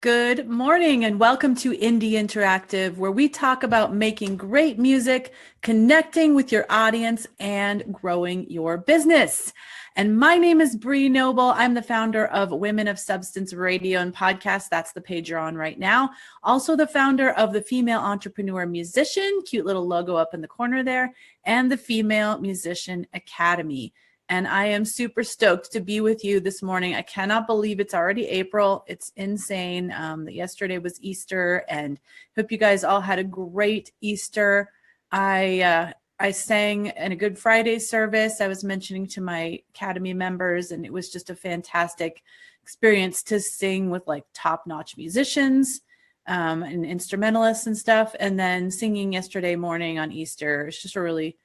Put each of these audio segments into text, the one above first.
Good morning and welcome to Indie Interactive, where we talk about making great music, connecting with your audience, and growing your business. And my name is Bree Noble. I'm the founder of Women of Substance Radio and Podcast. That's the page you're on right now. Also the founder of the Female Entrepreneur Musician, cute little logo up in the corner there, and the Female Musician Academy. And I am super stoked to be with you this morning. I cannot believe it's already April. It's insane that yesterday was Easter, and hope you guys all had a great Easter. I sang in a Good Friday service. I was mentioning to my Academy members, and it was just a fantastic experience to sing with like top-notch musicians and instrumentalists and stuff. And then singing yesterday morning on Easter. It's just a really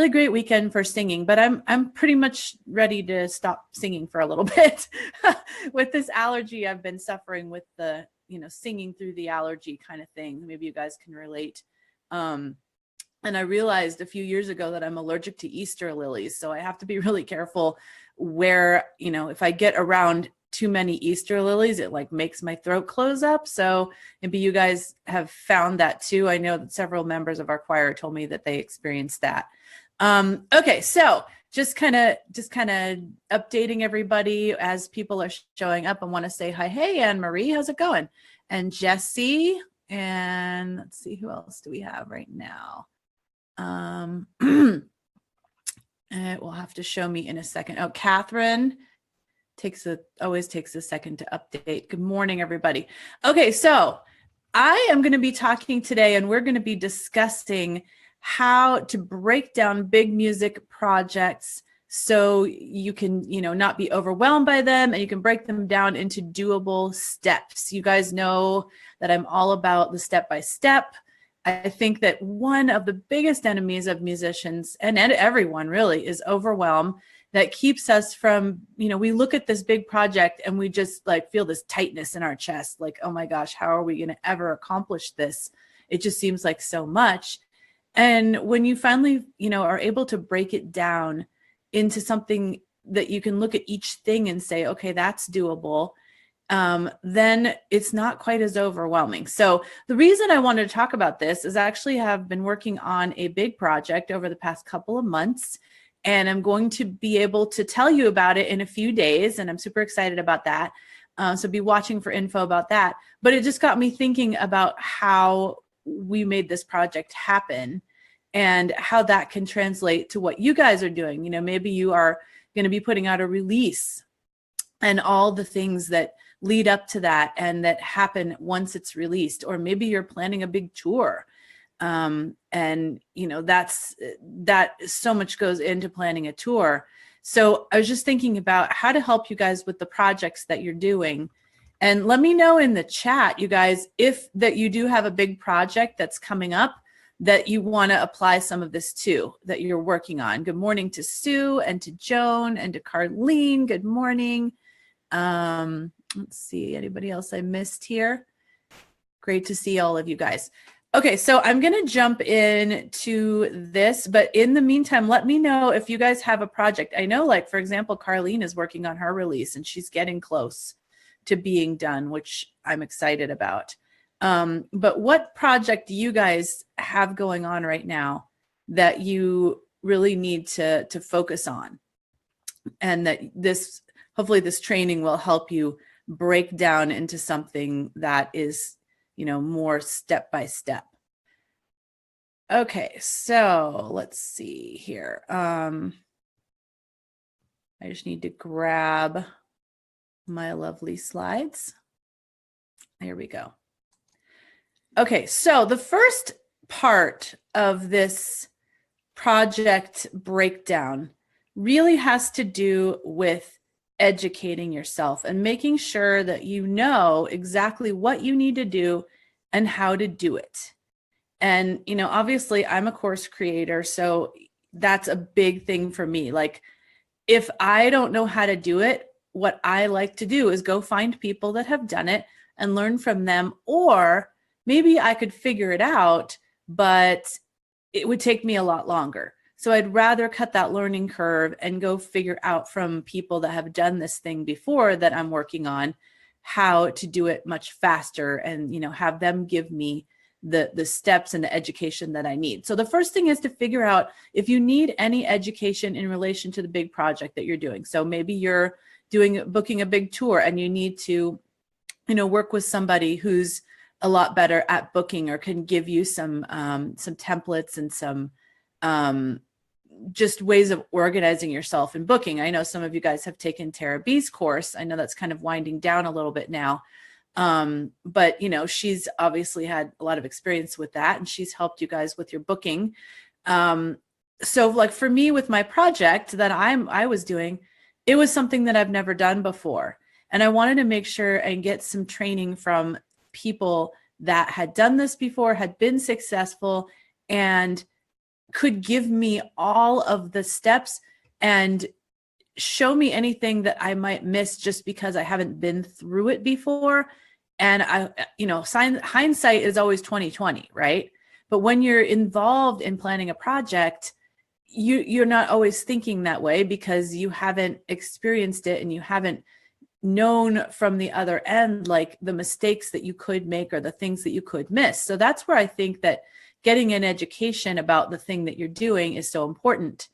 great weekend for singing, but I'm pretty much ready to stop singing for a little bit. With this allergy I've been suffering with, the singing through the allergy kind of thing. Maybe you guys can relate. And I realized a few years ago that I'm allergic to Easter lilies, so I have to be really careful where, if I get around too many Easter lilies, it like makes my throat close up. So maybe you guys have found that too. I know that several members of our choir told me that they experienced that. Okay, so just kind of updating everybody as people are showing up. I want to say hi. Hey, Anne Marie, how's it going? And Jesse, and let's see, who else do we have right now? It will have to show me in a second. Oh, Catherine always takes a second to update. Good morning, everybody. Okay, so I am going to be talking today, and we're going to be discussing how to break down big music projects so you can, not be overwhelmed by them, and you can break them down into doable steps. You guys know that I'm all about the step-by-step. I think that one of the biggest enemies of musicians and everyone really is overwhelm. That keeps us from, we look at this big project and we just like feel this tightness in our chest. Like, oh my gosh, how are we going to ever accomplish this? It just seems like so much. And when you finally, are able to break it down into something that you can look at each thing and say, okay, that's doable, then it's not quite as overwhelming. So the reason I wanted to talk about this is I actually have been working on a big project over the past couple of months, and I'm going to be able to tell you about it in a few days, and I'm super excited about that. So be watching for info about that. But it just got me thinking about how we made this project happen and how that can translate to what you guys are doing. Maybe you are going to be putting out a release and all the things that lead up to that and that happen once it's released, or maybe you're planning a big tour. And that so much goes into planning a tour. So I was just thinking about how to help you guys with the projects that you're doing. And let me know in the chat, you guys, if that you do have a big project that's coming up that you want to apply some of this to, that you're working on. Good morning to Sue and to Joan and to Carlene. Good morning. Let's see, anybody else I missed here? Great to see all of you guys. Okay, so I'm going to jump into this, but in the meantime, let me know if you guys have a project. I know, like, for example, Carlene is working on her release and she's getting close to being done, which I'm excited about. But what project do you guys have going on right now that you really need to focus on? And that hopefully this training will help you break down into something that is, more step by step. Okay, so let's see here. I just need to grab my lovely slides. Here we go. Okay, so the first part of this project breakdown really has to do with educating yourself and making sure that you know exactly what you need to do and how to do it. And, obviously I'm a course creator, so that's a big thing for me. Like, if I don't know how to do it, what I like to do is go find people that have done it and learn from them, or maybe I could figure it out, but it would take me a lot longer. So I'd rather cut that learning curve and go figure out from people that have done this thing before that I'm working on how to do it much faster and, have them give me the steps and the education that I need. So the first thing is to figure out if you need any education in relation to the big project that you're doing. So maybe you're booking a big tour and you need to, work with somebody who's a lot better at booking or can give you some templates and some just ways of organizing yourself in booking. I know some of you guys have taken Tara B's course. I know that's kind of winding down a little bit now. But she's obviously had a lot of experience with that, and she's helped you guys with your booking. So like for me with my project that I was doing, it was something that I've never done before. And I wanted to make sure and get some training from people that had done this before, had been successful, and could give me all of the steps and show me anything that I might miss just because I haven't been through it before. And hindsight is always 20/20, right? But when you're involved in planning a project, you're not always thinking that way because you haven't experienced it and you haven't known from the other end, like the mistakes that you could make or the things that you could miss. So that's where I think that getting an education about the thing that you're doing is so important.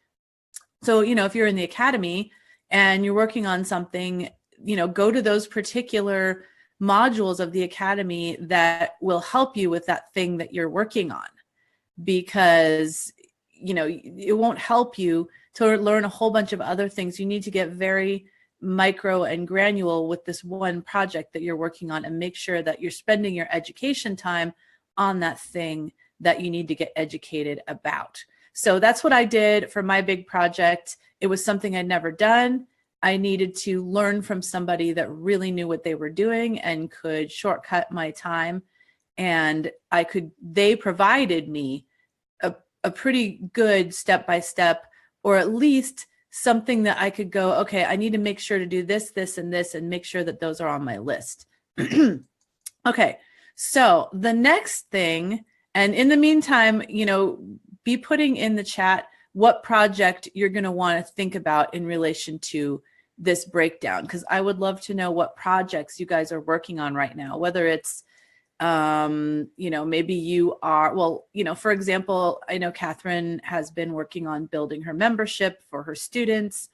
So, if you're in the academy and you're working on something, go to those particular modules of the academy that will help you with that thing that you're working on, because, it won't help you to learn a whole bunch of other things. You need to get very micro and granular with this one project that you're working on and make sure that you're spending your education time on that thing that you need to get educated about. So that's what I did for my big project. It was something I'd never done. I needed to learn from somebody that really knew what they were doing and could shortcut my time. And they provided me a pretty good step-by-step, or at least something that I could go, okay, I need to make sure to do this, this, and this, and make sure that those are on my list. Okay, so the next thing, and in the meantime, be putting in the chat what project you're going to want to think about in relation to this breakdown, because I would love to know what projects you guys are working on right now, whether it's, maybe you are, for example, I know Catherine has been working on building her membership for her students.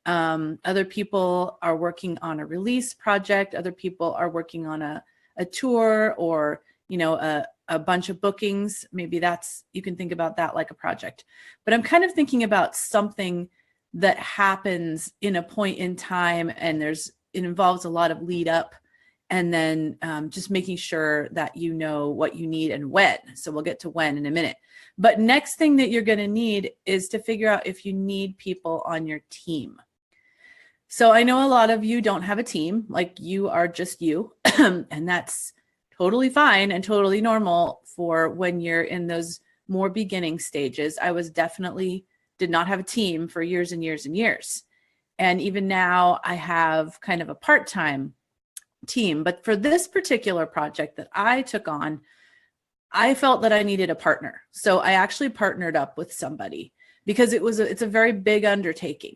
Other people are working on a release project. Other people are working on a tour or, a bunch of bookings. Maybe you can think about that like a project. But I'm kind of thinking about something that happens in a point in time, and it involves a lot of lead up, and then just making sure that you know what you need and when. So we'll get to when in a minute. But next thing that you're going to need is to figure out if you need people on your team. So I know a lot of you don't have a team, like you are just you, and that's totally fine and totally normal for when you're in those more beginning stages. I did not have a team for years and years and years. And even now I have kind of a part-time team. But for this particular project that I took on, I felt that I needed a partner. So I actually partnered up with somebody because it's a very big undertaking.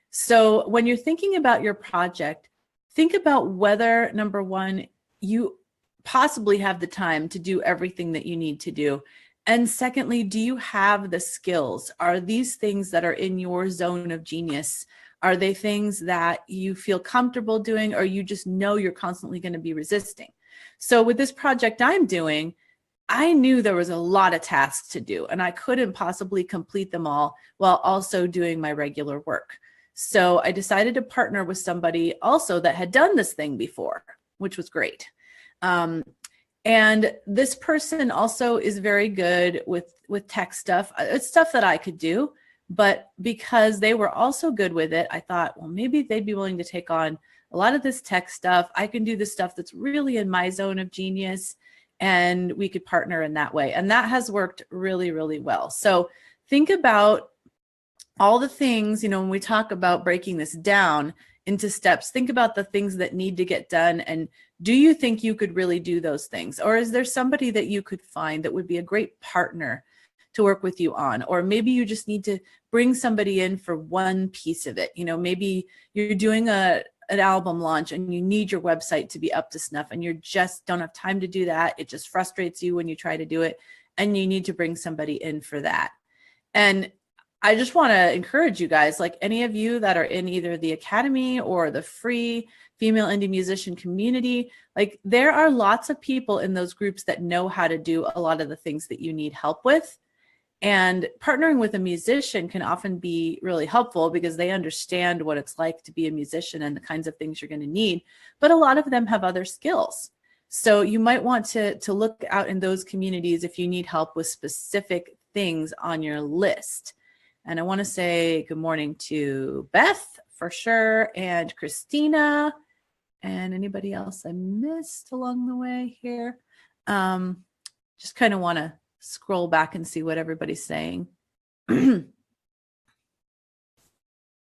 So when you're thinking about your project, think about whether, number one, you possibly have the time to do everything that you need to do. And secondly, do you have the skills? Are these things that are in your zone of genius? Are they things that you feel comfortable doing, or you just know you're constantly going to be resisting? So with this project I'm doing, I knew there was a lot of tasks to do, and I couldn't possibly complete them all while also doing my regular work. So I decided to partner with somebody also that had done this thing before, which was great. And this person also is very good with tech stuff. It's stuff that I could do, but because they were also good with it, I thought, well, maybe they'd be willing to take on a lot of this tech stuff. I can do the stuff that's really in my zone of genius, and we could partner in that way. And that has worked really, really well. So think about all the things, when we talk about breaking this down into steps, think about the things that need to get done. And do you think you could really do those things? Or is there somebody that you could find that would be a great partner to work with you on? Or maybe you just need to bring somebody in for one piece of it. Maybe you're doing a an album launch and you need your website to be up to snuff and you just don't have time to do that. It just frustrates you when you try to do it and you need to bring somebody in for that. And I just want to encourage you guys, like any of you that are in either the academy or the free female indie musician community, like there are lots of people in those groups that know how to do a lot of the things that you need help with. And partnering with a musician can often be really helpful because they understand what it's like to be a musician and the kinds of things you're going to need. But a lot of them have other skills. So you might want to look out in those communities if you need help with specific things on your list. And I want to say good morning to Beth for sure, and Christina, and anybody else I missed along the way here. Just kind of want to scroll back and see what everybody's saying.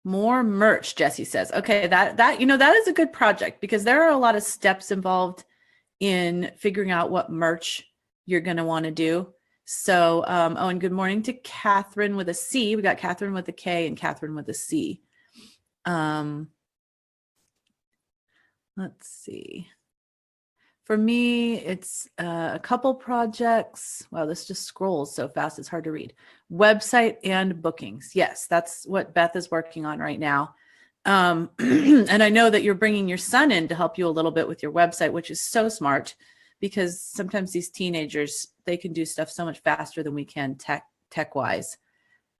More merch, Jesse says. Okay, that is a good project because there are a lot of steps involved in figuring out what merch you're going to want to do. So, and good morning to Catherine with a C. We got Catherine with a K and Catherine with a C. Let's see. For me, it's a couple projects. Wow, this just scrolls so fast, it's hard to read. Website and bookings. Yes, that's what Beth is working on right now. And I know that you're bringing your son in to help you a little bit with your website, which is so smart because sometimes these teenagers, they can do stuff so much faster than we can tech-wise.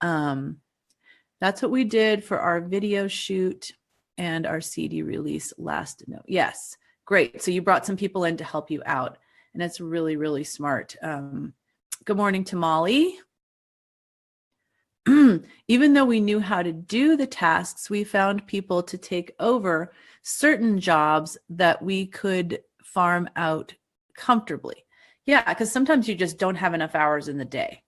That's what we did for our video shoot and our CD release last note. Yes. Great. So you brought some people in to help you out, and it's really, really smart. Good morning to Molly. Even though we knew how to do the tasks, we found people to take over certain jobs that we could farm out comfortably. Yeah, because sometimes you just don't have enough hours in the day,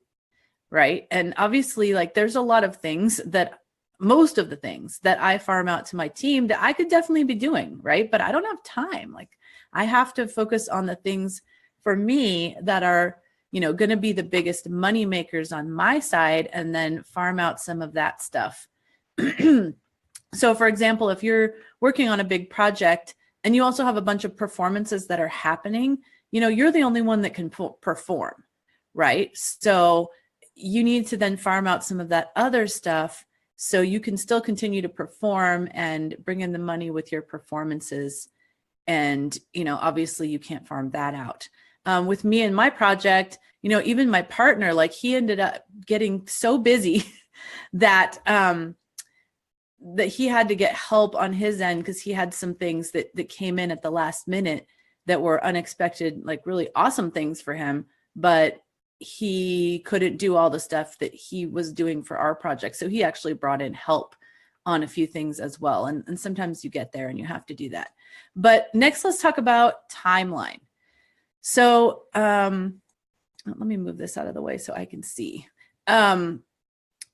right? And obviously, like there's a lot of things that most of the things that I farm out to my team that I could definitely be doing, right? But I don't have time. Like I have to focus on the things for me that are, going to be the biggest money makers on my side and then farm out some of that stuff. So for example, if you're working on a big project and you also have a bunch of performances that are happening, you're the only one that can perform, right? So you need to then farm out some of that other stuff so you can still continue to perform and bring in the money with your performances. And, obviously you can't farm that out. With me and my project, even my partner, like he ended up getting so busy that that he had to get help on his end because he had some things that came in at the last minute that were unexpected, like really awesome things for him. But he couldn't do all the stuff that he was doing for our project. So he actually brought in help on a few things as well. And sometimes you get there and you have to do that. But next, let's talk about timeline. So let me move this out of the way so I can see.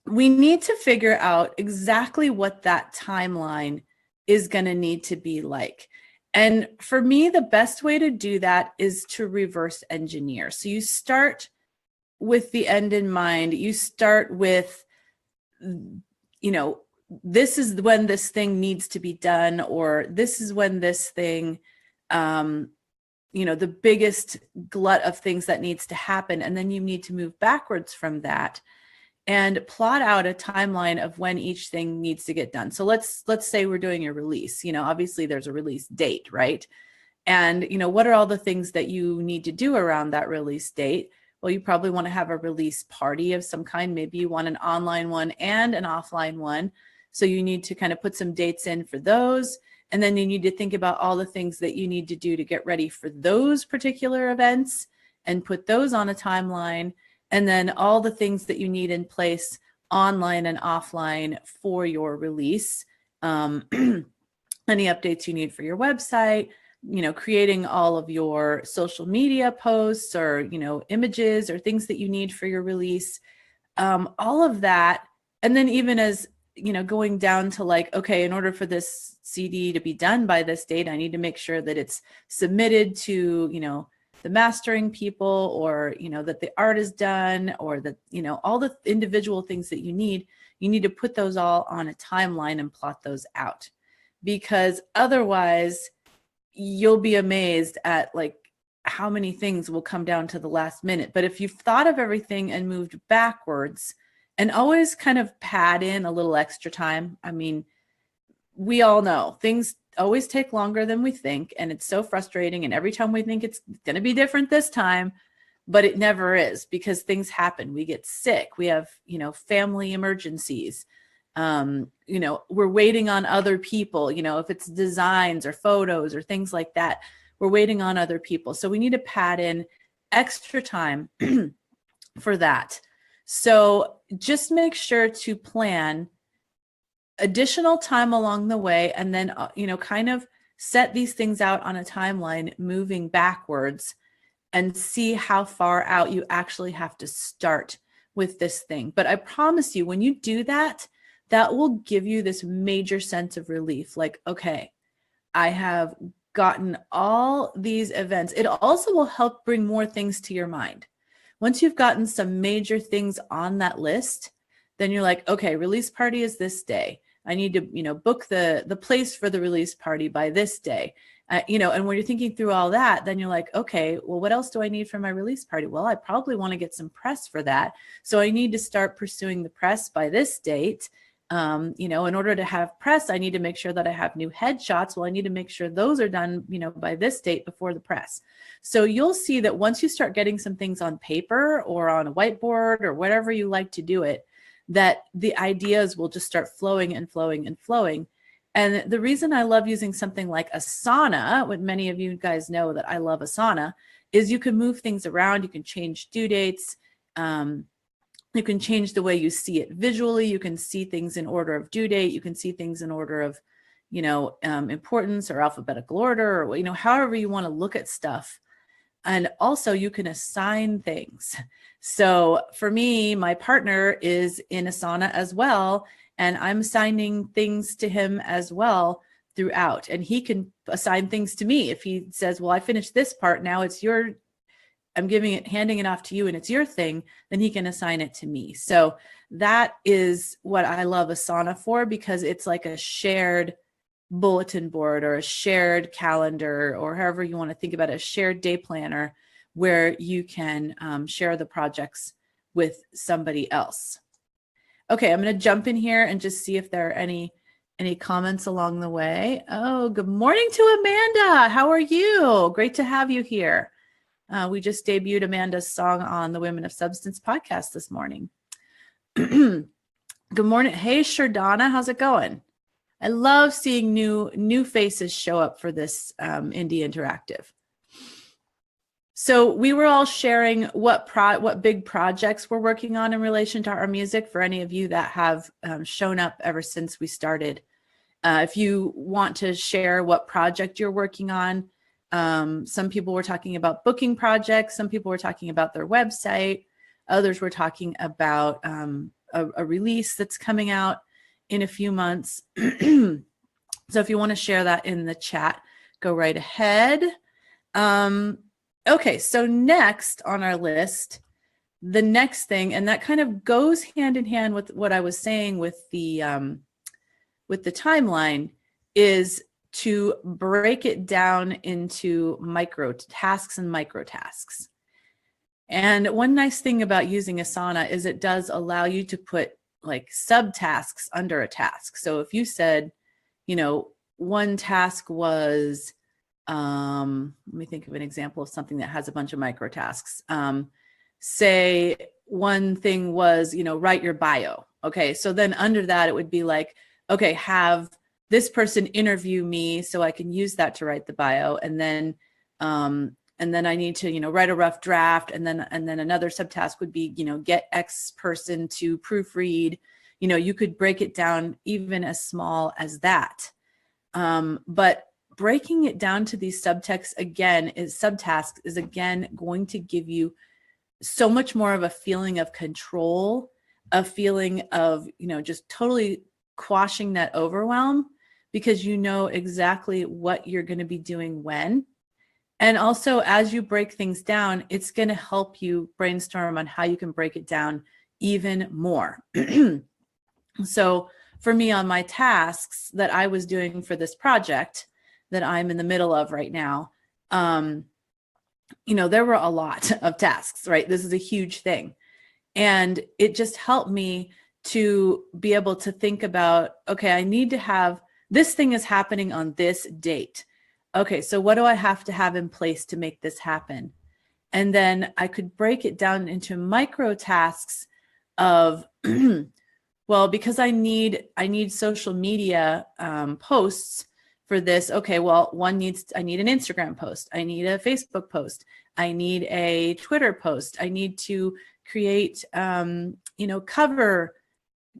We need to figure out exactly what that timeline is going to need to be like. And for me, the best way to do that is to reverse engineer. So you start with the end in mind. You start with, this is when this thing needs to be done, or this is when this thing, the biggest glut of things that needs to happen. And then you need to move backwards from that and plot out a timeline of when each thing needs to get done. So let's say we're doing a release, obviously there's a release date, right? And, what are all the things that you need to do around that release date? Well, you probably want to have a release party of some kind. Maybe you want an online one and an offline one. So you need to kind of put some dates in for those. And then you need to think about all the things that you need to do to get ready for those particular events and put those on a timeline. And then all the things that you need in place online and offline for your release. Any updates you need for your website, creating all of your social media posts or, images or things that you need for your release, all of that. And then even as, going down to like, okay, in order for this CD to be done by this date, I need to make sure that it's submitted to, the mastering people, or, that the art is done, or that, all the individual things that you need to put those all on a timeline and plot those out. because otherwise you'll be amazed at like how many things will come down to the last minute. But if you've thought of everything and moved backwards, and always kind of pad in a little extra time. I mean, we all know things always take longer than we think, and it's so frustrating. And every time we think it's going to be different this time, but it never is, because things happen. We get sick. We have, family emergencies. We're waiting on other people, if it's designs or photos or things like that, we're waiting on other people. So we need to pad in extra time for that. So just make sure to plan additional time along the way, and then, kind of set these things out on a timeline moving backwards, and see how far out you actually have to start with this thing. But I promise you, when you do that, that will give you this major sense of relief. Like, okay, I have gotten all these events. It also will help bring more things to your mind. Once you've gotten some major things on that list, then you're like, okay, release party is this day. I need to, book the place for the release party by this day. And when you're thinking through all that, then you're like, okay, well, what else do I need for my release party? Well, I probably want to get some press for that. So I need to start pursuing the press by this date. In order to have press, I need to make sure that I have new headshots. Well, I need to make sure those are done, by this date before the press. So you'll see that once you start getting some things on paper or on a whiteboard or whatever you like to do it, that the ideas will just start flowing and flowing and flowing. And the reason I love using something like Asana, what many of you guys know that I love Asana, is you can move things around. You can change due dates. You can change the way you see it visually. You can see things in order of due date. You can see things in order of, importance or alphabetical order, or, however you want to look at stuff. And also you can assign things. So for me, my partner is in Asana as well, and I'm assigning things to him as well throughout. And he can assign things to me. If he says, well, I finished this part, now it's I'm handing it off to you and it's your thing, then he can assign it to me. So that is what I love Asana for, because it's like a shared bulletin board or a shared calendar, or however you want to think about it, a shared day planner where you can share the projects with somebody else. Okay, I'm going to jump in here and just see if there are any comments along the way. Oh, good morning to Amanda. How are you? Great to have you here. We just debuted Amanda's song on the Women of Substance podcast this morning. Good morning. Hey, Shardana, how's it going? I love seeing new faces show up for this Indie Interactive. So we were all sharing what big projects we're working on in relation to our music, for any of you that have shown up ever since we started. If you want to share what project you're working on, some people were talking about booking projects. Some people were talking about their website. Others were talking about a release that's coming out in a few months. So if you want to share that in the chat, go right ahead. Okay, so next on our list, the next thing, and that kind of goes hand in hand with what I was saying with the timeline, is to break it down into micro tasks and micro tasks. And one nice thing about using Asana is it does allow you to put like subtasks under a task. So if you said, one task was, let me think of an example of something that has a bunch of micro tasks. Say one thing was, write your bio. Okay, so then under that, it would be like, okay, have this person interview me so I can use that to write the bio. And then I need to, write a rough draft. And then another subtask would be, get X person to proofread. You could break it down even as small as that. But breaking it down to these subtasks is again going to give you so much more of a feeling of control, a feeling of, just totally quashing that overwhelm, because you know exactly what you're going to be doing when. And also, as you break things down, it's going to help you brainstorm on how you can break it down even more. So for me on my tasks that I was doing for this project that I'm in the middle of right now, there were a lot of tasks, right? This is a huge thing. And it just helped me to be able to think about, okay, I need to have, this thing is happening on this date. Okay, so what do I have to have in place to make this happen? And then I could break it down into micro tasks of, well, because I need social media posts for this. Okay, well, I need an Instagram post. I need a Facebook post. I need a Twitter post. I need to create,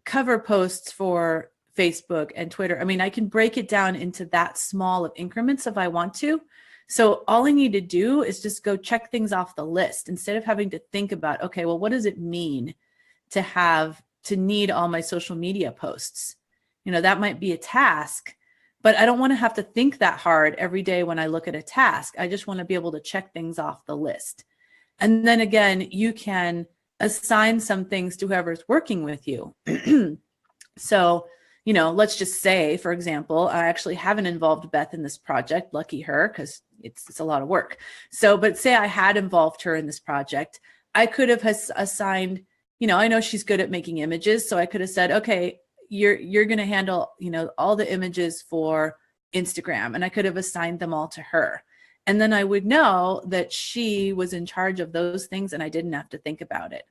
cover posts for Facebook and Twitter. I mean, I can break it down into that small of increments if I want to. So all I need to do is just go check things off the list instead of having to think about, okay, well, what does it mean to need all my social media posts? That might be a task, but I don't want to have to think that hard every day when I look at a task. I just want to be able to check things off the list. And then again, you can assign some things to whoever's working with you. So, let's just say, for example, I actually haven't involved Beth in this project. Lucky her, because it's a lot of work. So, but say I had involved her in this project, I could have assigned, I know she's good at making images. So I could have said, okay, you're going to handle, all the images for Instagram. And I could have assigned them all to her. And then I would know that she was in charge of those things and I didn't have to think about it.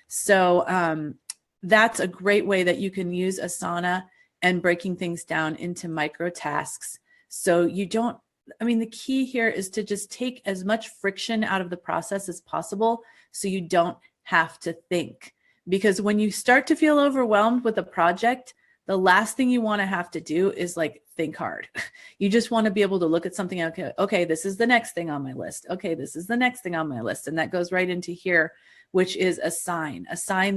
So that's a great way that you can use Asana and breaking things down into micro tasks. So the key here is to just take as much friction out of the process as possible so you don't have to think. Because when you start to feel overwhelmed with a project, the last thing you want to have to do is think hard. You just want to be able to look at something, okay, this is the next thing on my list. Okay, this is the next thing on my list. And that goes right into here, which is assign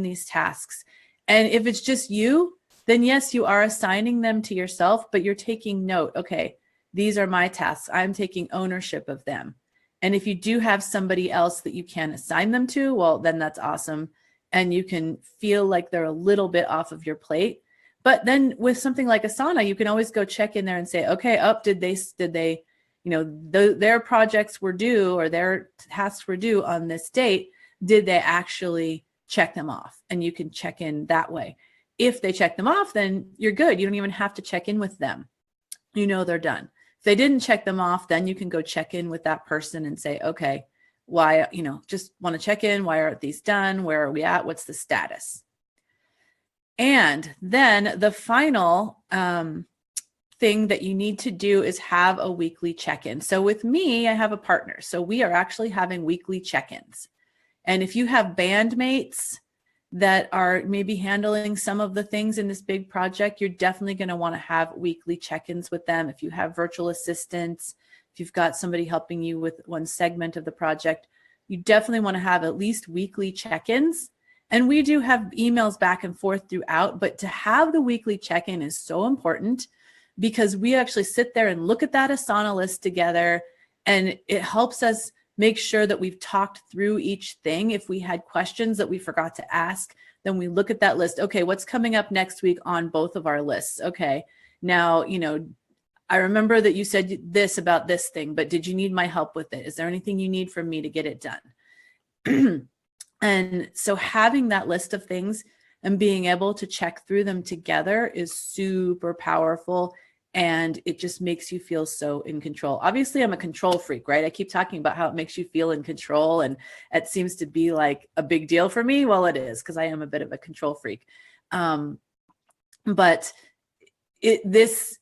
these tasks. And if it's just you, then yes, you are assigning them to yourself, but you're taking note. Okay, these are my tasks. I'm taking ownership of them. And if you do have somebody else that you can assign them to, well, then that's awesome. And you can feel like they're a little bit off of your plate. But then with something like Asana, you can always go check in there and say, okay, did they, their projects were due or their tasks were due on this date. Did they actually check them off? And you can check in that way. If they check them off, then you're good. You don't even have to check in with them. They're done. If they didn't check them off, then you can go check in with that person and say, okay, why, just want to check in. Why aren't these done? Where are we at? What's the status? And then the final thing that you need to do is have a weekly check-in. So with me, I have a partner. So we are actually having weekly check-ins. And if you have bandmates that are maybe handling some of the things in this big project, you're definitely going to want to have weekly check-ins with them. If you have virtual assistants, if you've got somebody helping you with one segment of the project, you definitely want to have at least weekly check-ins. And we do have emails back and forth throughout, but to have the weekly check-in is so important because we actually sit there and look at that Asana list together, and it helps us make sure that we've talked through each thing. If we had questions that we forgot to ask, then we look at that list. Okay, what's coming up next week on both of our lists? Okay, now, I remember that you said this about this thing, but did you need my help with it? Is there anything you need from me to get it done? And so having that list of things and being able to check through them together is super powerful. And it just makes you feel so in control. Obviously, I'm a control freak, right? I keep talking about how it makes you feel in control. And it seems to be like a big deal for me. Well, it is, because I am a bit of a control freak. But this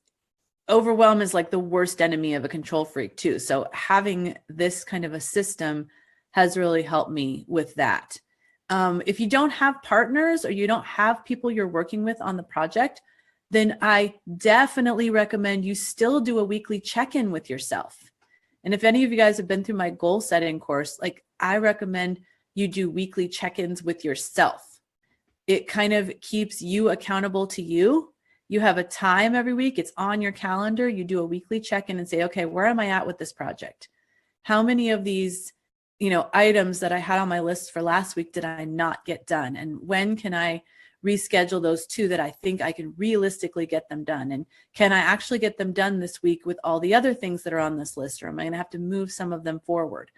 overwhelm is like the worst enemy of a control freak too. So having this kind of a system has really helped me with that. If you don't have partners or you don't have people you're working with on the project, then I definitely recommend you still do a weekly check-in with yourself. And if any of you guys have been through my goal setting course, I recommend you do weekly check-ins with yourself. It kind of keeps you accountable to you. You have a time every week, it's on your calendar. You do a weekly check-in and say, okay, where am I at with this project? How many of these items that I had on my list for last week did I not get done? And when can I reschedule those two that I think I can realistically get them done. And can I actually get them done this week with all the other things that are on this list, or am I going to have to move some of them forward?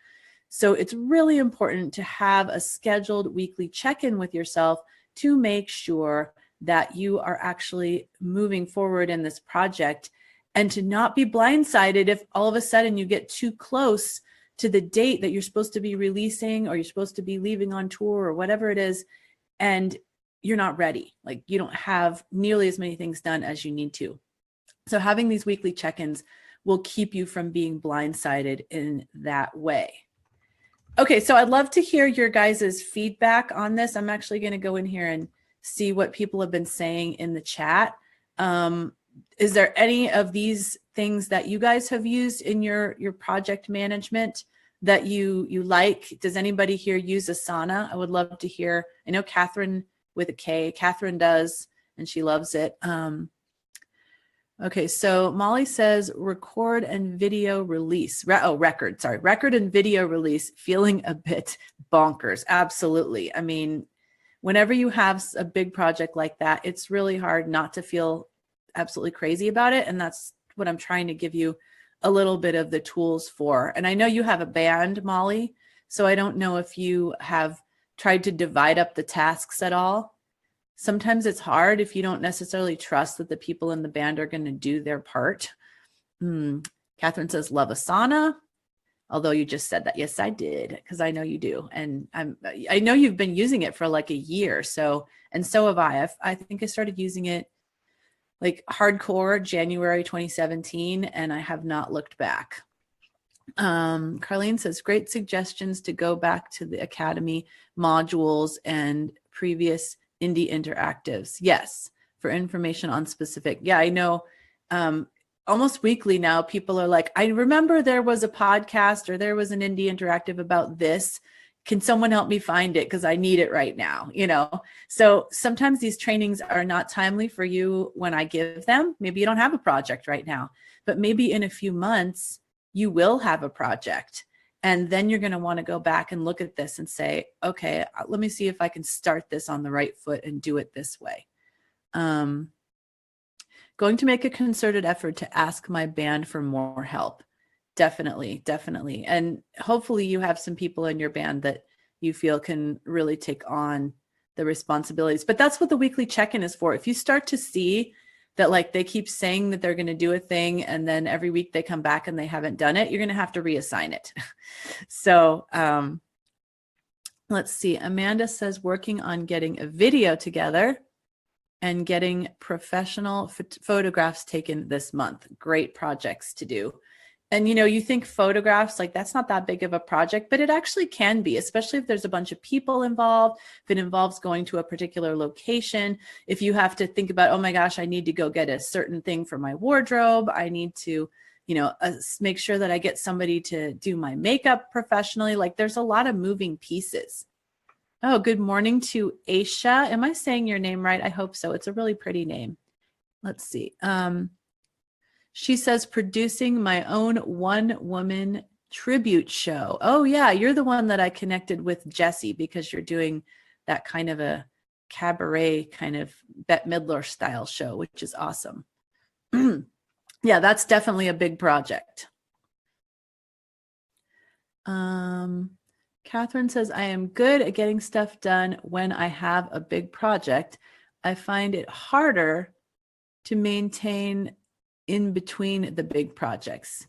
So it's really important to have a scheduled weekly check-in with yourself to make sure that you are actually moving forward in this project, and to not be blindsided if all of a sudden you get too close to the date that you're supposed to be releasing, or you're supposed to be leaving on tour, or whatever it is, and you're not ready. Like, you don't have nearly as many things done as you need to. So having these weekly check-ins will keep you from being blindsided in that way. Okay, so I'd love to hear your guys' feedback on this. I'm actually going to go in here and see what people have been saying in the chat. Is there any of these things that you guys have used in your project management that you like? Does anybody here use Asana? I would love to hear. I know Catherine with a K, Catherine does, and she loves it. Okay, so Molly says record and video release. Record and video release, feeling a bit bonkers. Absolutely. I mean, whenever you have a big project like that, it's really hard not to feel absolutely crazy about it. And that's what I'm trying to give you a little bit of the tools for. And I know you have a band, Molly, so I don't know if you have tried to divide up the tasks at all. Sometimes it's hard if you don't necessarily trust that the people in the band are going to do their part. Catherine says, love Asana. Although you just said that. Yes, I did, because I know you do. And I know you've been using it for like a year. So have I. I think I started using it like hardcore January 2017, and I have not looked back. Carlene says, great suggestions to go back to the Academy modules and previous indie interactives. Yes, for information on specific. Yeah, I know almost weekly now people are like, I remember there was a podcast or there was an indie interactive about this. Can someone help me find it? Because I need it right now, you know? So sometimes these trainings are not timely for you when I give them. Maybe you don't have a project right now, but maybe in a few months you will have a project. And then you're going to want to go back and look at this and say, okay, let me see if I can start this on the right foot and do it this way. Going to make a concerted effort to ask my band for more help. Definitely, definitely. And hopefully you have some people in your band that you feel can really take on the responsibilities. But that's what the weekly check-in is for. If you start to see that like they keep saying that they're going to do a thing and then every week they come back and they haven't done it, you're going to have to reassign it. So let's see. Amanda says working on getting a video together and getting professional photographs taken this month. Great projects to do. And, you know, you think photographs, like that's not that big of a project, but it actually can be, especially if there's a bunch of people involved, if it involves going to a particular location, if you have to think about, oh my gosh, I need to go get a certain thing for my wardrobe. I need to, you know, make sure that I get somebody to do my makeup professionally. Like there's a lot of moving pieces. Oh, good morning to Aisha. Am I saying your name right? I hope so. It's a really pretty name. Let's see. She says, producing my own one-woman tribute show. Oh, yeah, you're the one that I connected with Jessie because you're doing that kind of a cabaret kind of Bette Midler style show, which is awesome. Yeah, that's definitely a big project. Catherine says, I am good at getting stuff done when I have a big project. I find it harder to maintain in between the big projects.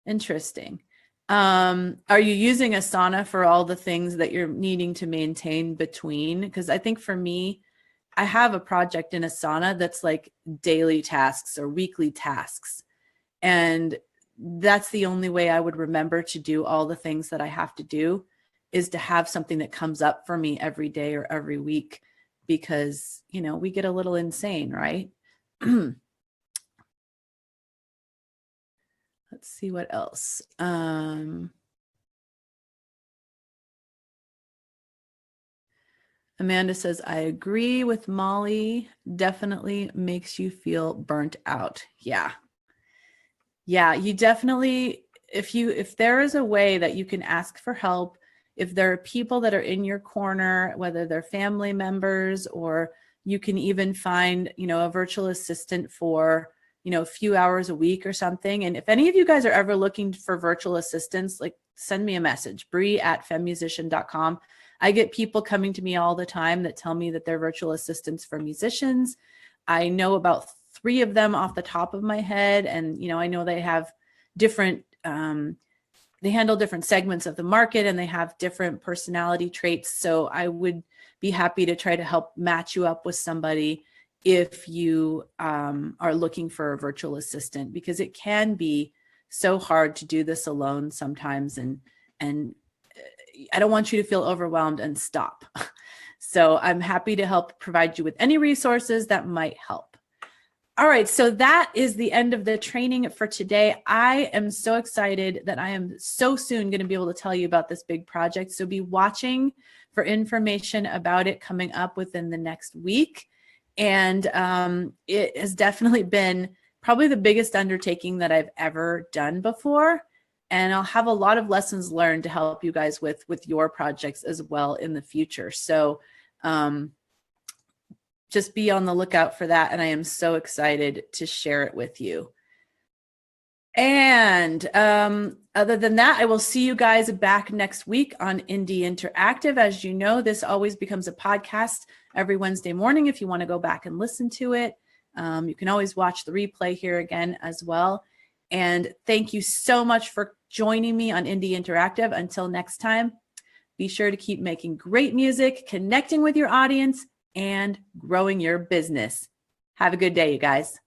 Interesting. Are you using Asana for all the things that you're needing to maintain between? Because I think for me, I have a project in Asana that's like daily tasks or weekly tasks. And that's the only way I would remember to do all the things that I have to do, is to have something that comes up for me every day or every week, because, you know, we get a little insane, right? Let's see what else. Amanda says, I agree with Molly. Definitely makes you feel burnt out. Yeah. Yeah, you definitely, if there is a way that you can ask for help, if there are people that are in your corner, whether they're family members or You can even find, a virtual assistant for, a few hours a week or something. And if any of you guys are ever looking for virtual assistants, like send me a message, brie@femmusician.com. I get people coming to me all the time that tell me that they're virtual assistants for musicians. I know about 3 of them off the top of my head. And, I know they have different, they handle different segments of the market and they have different personality traits. So I would be happy to try to help match you up with somebody if you are looking for a virtual assistant, because it can be so hard to do this alone sometimes. And I don't want you to feel overwhelmed and stop. So I'm happy to help provide you with any resources that might help. All right, so that is the end of the training for today. I am so excited that I am so soon going to be able to tell you about this big project. So be watching for information about it coming up within the next week. And it has definitely been probably the biggest undertaking that I've ever done before. And I'll have a lot of lessons learned to help you guys with your projects as well in the future. So just be on the lookout for that. And I am so excited to share it with you. And other than that, I will see you guys back next week on Indie Interactive. As you know, this always becomes a podcast every Wednesday morning if you want to go back and listen to it. You can always watch the replay here again as well. And thank you so much for joining me on Indie Interactive. Until next time, be sure to keep making great music, connecting with your audience, and growing your business. Have a good day, you guys.